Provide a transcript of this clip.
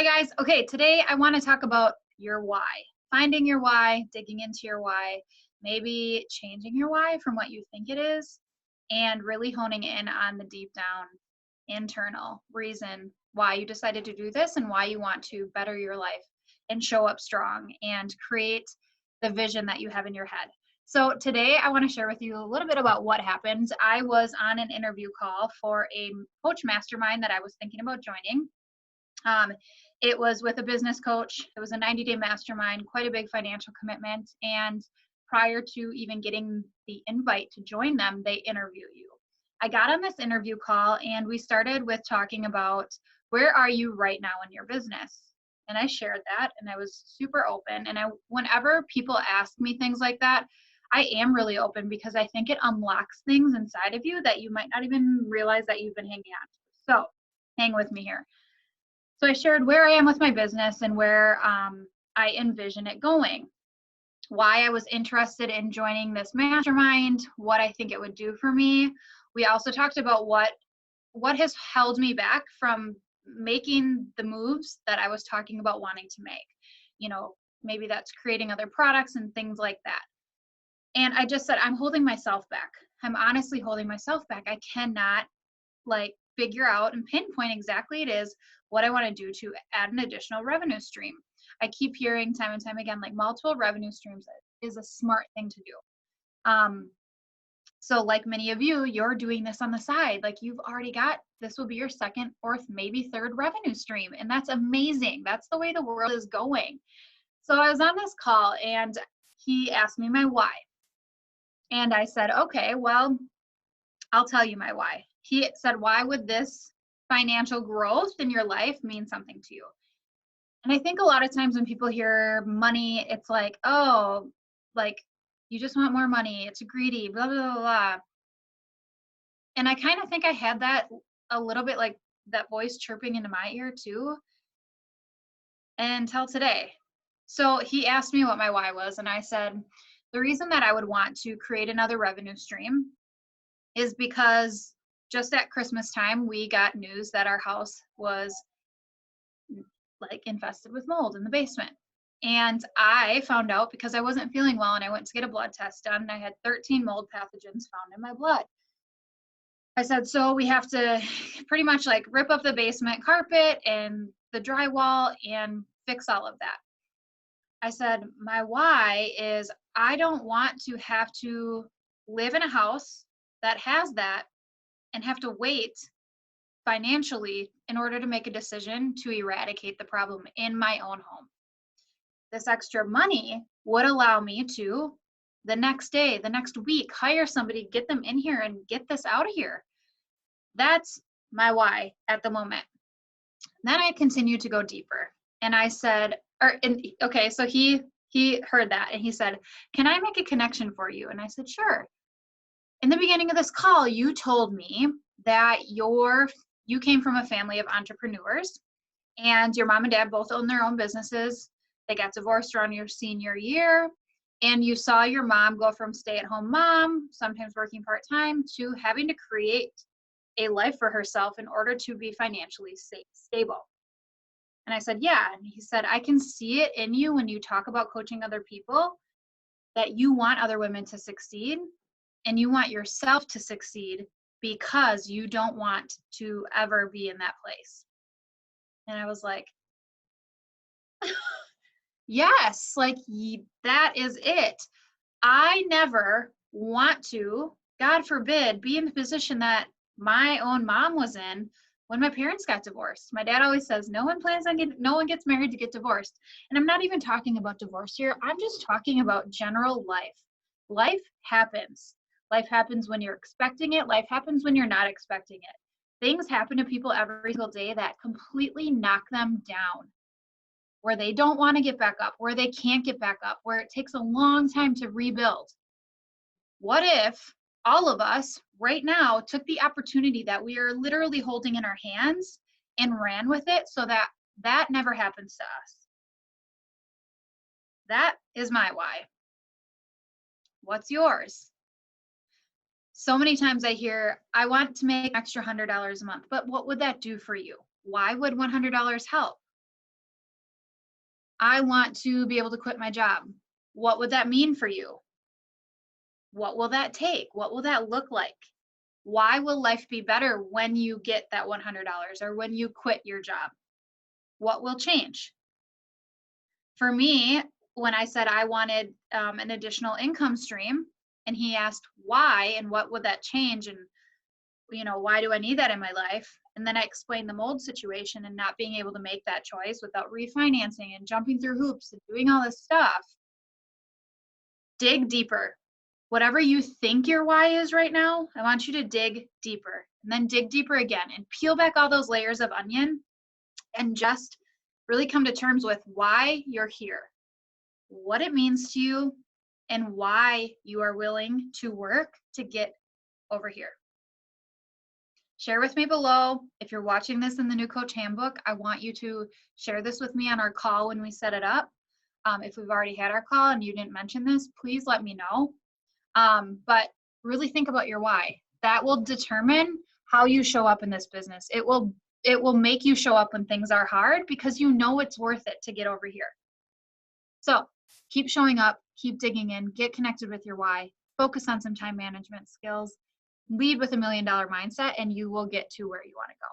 Hey guys, okay, today I want to talk about your why. Finding your why, digging into your why, maybe changing your why from what you think it is, and really honing in on the deep down internal reason why you decided to do this and why you want to better your life and show up strong and create the vision that you have in your head. So, today I want to share with you a little bit about what happened. I was on an interview call for a coach mastermind that I was thinking about joining. um, it was with a business coach. It was a 90-day mastermind, quite a big financial commitment. And prior to even getting the invite to join them, they interview you. I got on this interview call and we started with talking about where are you right now in your business? And I shared that and I was super open. And whenever people ask me things like that, I am really open because I think it unlocks things inside of you that you might not even realize that you've been hanging on to. So hang with me here. So I shared where I am with my business and where I envision it going, why I was interested in joining this mastermind, what I think it would do for me. We also talked about what has held me back from making the moves that I was talking about wanting to make. You know, maybe that's creating other products and things like that. And I just said, I'm holding myself back. I'm honestly holding myself back. I cannot figure out and pinpoint exactly it is what I want to do to add an additional revenue stream. I keep hearing time and time again, like multiple revenue streams is a smart thing to do. So like many of you, you're doing this on the side. Like you've already got, this will be your second, fourth, maybe third revenue stream. And that's amazing. That's the way the world is going. So I was on this call and he asked me my why. And I said, okay, well, I'll tell you my why. He said, why would this financial growth in your life mean something to you? And I think a lot of times when people hear money, it's like, oh, like you just want more money. It's greedy, blah, blah, blah, blah. And I kind of think I had that a little bit like that voice chirping into my ear too until today. So he asked me what my why was. And I said, the reason that I would want to create another revenue stream is because just at Christmas time, we got news that our house was like infested with mold in the basement. And I found out because I wasn't feeling well and I went to get a blood test done and I had 13 mold pathogens found in my blood. I said, so we have to pretty much like rip up the basement carpet and the drywall and fix all of that. I said, my why is I don't want to have to live in a house that has that and have to wait financially in order to make a decision to eradicate the problem in my own home. This extra money would allow me to the next day, the next week, hire somebody, get them in here and get this out of here. That's my why at the moment. Then I continued to go deeper and I said, okay, so he heard that and he said, can I make a connection for you? And I said, sure. In the beginning of this call, you told me that you came from a family of entrepreneurs and your mom and dad both own their own businesses. They got divorced around your senior year and you saw your mom go from stay-at-home mom, sometimes working part-time, to having to create a life for herself in order to be financially stable. And I said, yeah. And he said, I can see it in you when you talk about coaching other people that you want other women to succeed and you want yourself to succeed because you don't want to ever be in that place. And I was like, yes, like that is it. I never want to, God forbid, be in the position that my own mom was in when my parents got divorced. My dad always says, no one gets married to get divorced. And I'm not even talking about divorce here. I'm just talking about general life. Life happens. Life happens when you're expecting it. Life happens when you're not expecting it. Things happen to people every single day that completely knock them down, where they don't want to get back up, where they can't get back up, where it takes a long time to rebuild. What if all of us right now took the opportunity that we are literally holding in our hands and ran with it so that that never happens to us? That is my why. What's yours? So many times I hear, I want to make extra $100 a month, but what would that do for you? Why would $100 help? I want to be able to quit my job. What would that mean for you? What will that take? What will that look like? Why will life be better when you get that $100 or when you quit your job? What will change? For me, when I said I wanted an additional income stream, and he asked why and what would that change, and why do I need that in my life? And then I explained the mold situation and not being able to make that choice without refinancing and jumping through hoops and doing all this stuff. Dig deeper. Whatever you think your why is right now, I want you to dig deeper and then dig deeper again and peel back all those layers of onion and just really come to terms with why you're here, what it means to you, and why you are willing to work to get over here. Share with me below. If you're watching this in the New Coach Handbook, I want you to share this with me on our call when we set it up. If we've already had our call and you didn't mention this, please let me know. But really think about your why. That will determine how you show up in this business. It will make you show up when things are hard because you know it's worth it to get over here. So keep showing up, keep digging in, get connected with your why, focus on some time management skills, lead with $1 million mindset, and you will get to where you want to go.